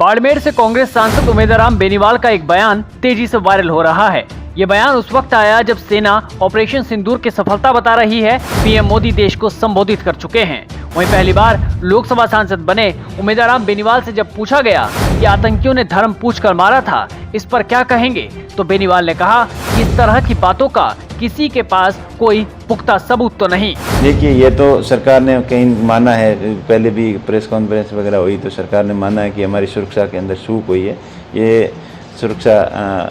बाड़मेर से कांग्रेस सांसद उमेदराम बेनीवाल का एक बयान तेजी से वायरल हो रहा है। ये बयान उस वक्त आया जब सेना ऑपरेशन सिंदूर की सफलता बता रही है। पीएम मोदी देश को संबोधित कर चुके हैं। वहीं पहली बार लोकसभा सांसद बने उमेदराम बेनीवाल से जब पूछा गया कि आतंकियों ने धर्म पूछकर मारा था, इस पर क्या कहेंगे, तो बेनीवाल ने कहा कि इस तरह की बातों का किसी के पास कोई पुख्ता सबूत तो नहीं। देखिए, ये तो सरकार ने कहीं माना है, पहले भी प्रेस कॉन्फ्रेंस वगैरह हुई तो सरकार ने माना है कि हमारी सुरक्षा के अंदर चूक हुई है। ये सुरक्षा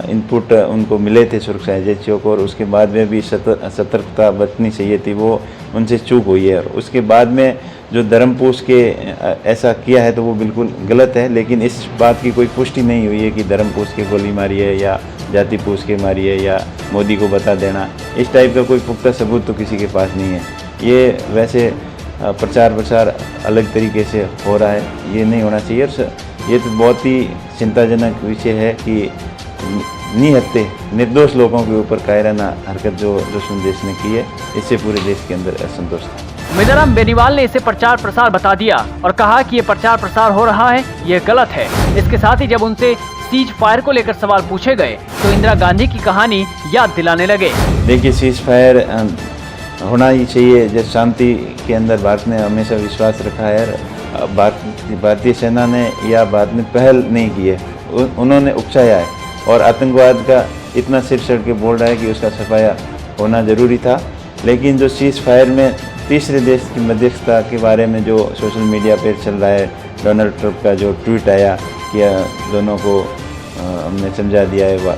इनपुट उनको मिले थे सुरक्षा एजेंसियों को, और उसके बाद में भी सतर्कता बरतनी चाहिए थी, वो उनसे चूक हुई है। और उसके बाद में जो धर्म पूछ के ऐसा किया है तो वो बिल्कुल गलत है। लेकिन इस बात की कोई पुष्टि नहीं हुई है कि धर्म पूछ के गोली मारी है या जाति पूछ के मारी है या मोदी को बता देना, इस टाइप का कोई पुख्ता सबूत तो किसी के पास नहीं है। ये वैसे प्रचार अलग तरीके से हो रहा है, ये नहीं होना चाहिए। ये तो बहुत ही चिंताजनक विषय है कि निहत्थे निर्दोष लोगों के ऊपर कायराना हरकत जो दुश्मन देश ने की है, इससे पूरे देश के अंदर असंतोष था। उमेदराम बेनीवाल ने इसे प्रचार प्रसार बता दिया और कहा कि ये प्रचार प्रसार हो रहा है, ये गलत है। इसके साथ ही जब उनसे सीज फायर को लेकर सवाल पूछे गए तो इंदिरा गांधी की कहानी याद दिलाने लगे। देखिए, सीज फायर होना ही चाहिए। जब शांति के अंदर भारत ने हमेशा विश्वास रखा है। भारतीय सेना ने या भारत ने पहल नहीं की है, उन्होंने उकसाया है, और आतंकवाद का इतना सिर चढ़ के बोल रहा है कि उसका सफाया होना जरूरी था। लेकिन जो सीज फायर में तीसरे देश की मध्यस्थता के बारे में जो सोशल मीडिया पर चल रहा है, डोनाल्ड ट्रंप का जो ट्वीट आया कि दोनों को हमने समझा दिया है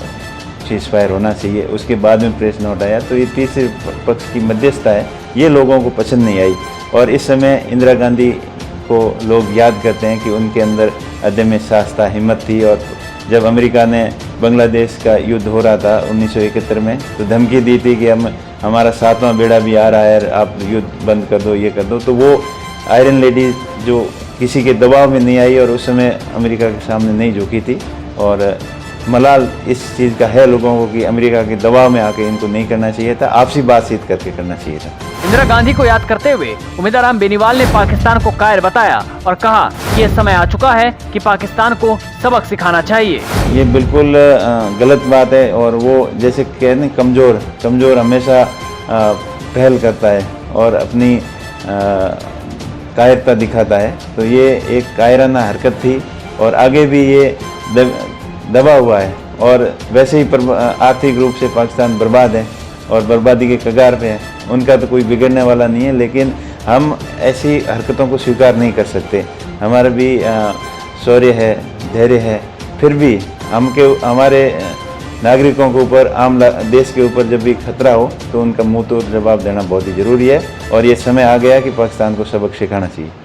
सीज फायर होना चाहिए, उसके बाद में प्रेस नोट आया, तो ये तीसरे पक्ष की मध्यस्थता है, ये लोगों को पसंद नहीं आई। और इस समय इंदिरा गांधी को लोग याद करते हैं कि उनके अंदर अदम साहस था, हिम्मत थी। और जब अमेरिका ने बांग्लादेश का युद्ध हो रहा था 1971 में, तो धमकी दी थी कि हमारा 7वां बेड़ा भी आ रहा है, आप युद्ध बंद कर दो, ये कर दो। तो वो आयरन लेडी जो किसी के दबाव में नहीं आई और उस समय अमेरिका के सामने नहीं झुकी थी। और मलाल इस चीज़ का है लोगों को कि अमेरिका के दबाव में आके इनको नहीं करना चाहिए था, आपसी बातचीत करके करना चाहिए था। इंदिरा गांधी को याद करते हुए उमेदराम बेनीवाल ने पाकिस्तान को कायर बताया और कहा कि यह समय आ चुका है कि पाकिस्तान को सबक सिखाना चाहिए। ये बिल्कुल गलत बात है। और वो जैसे कहते हैं कमज़ोर हमेशा पहल करता है और अपनी कायरता दिखाता है। तो ये एक कायराना हरकत थी और आगे भी ये दबा हुआ है। और वैसे ही आर्थिक रूप से पाकिस्तान बर्बाद है और बर्बादी के कगार पे है। उनका तो कोई बिगड़ने वाला नहीं है, लेकिन हम ऐसी हरकतों को स्वीकार नहीं कर सकते। हमारा भी शौर्य है, धैर्य है, फिर भी हमारे नागरिकों के ऊपर, आम देश के ऊपर जब भी खतरा हो तो उनका मुंह तोड़ जवाब देना बहुत ही ज़रूरी है। और ये समय आ गया कि पाकिस्तान को सबक सिखाना चाहिए।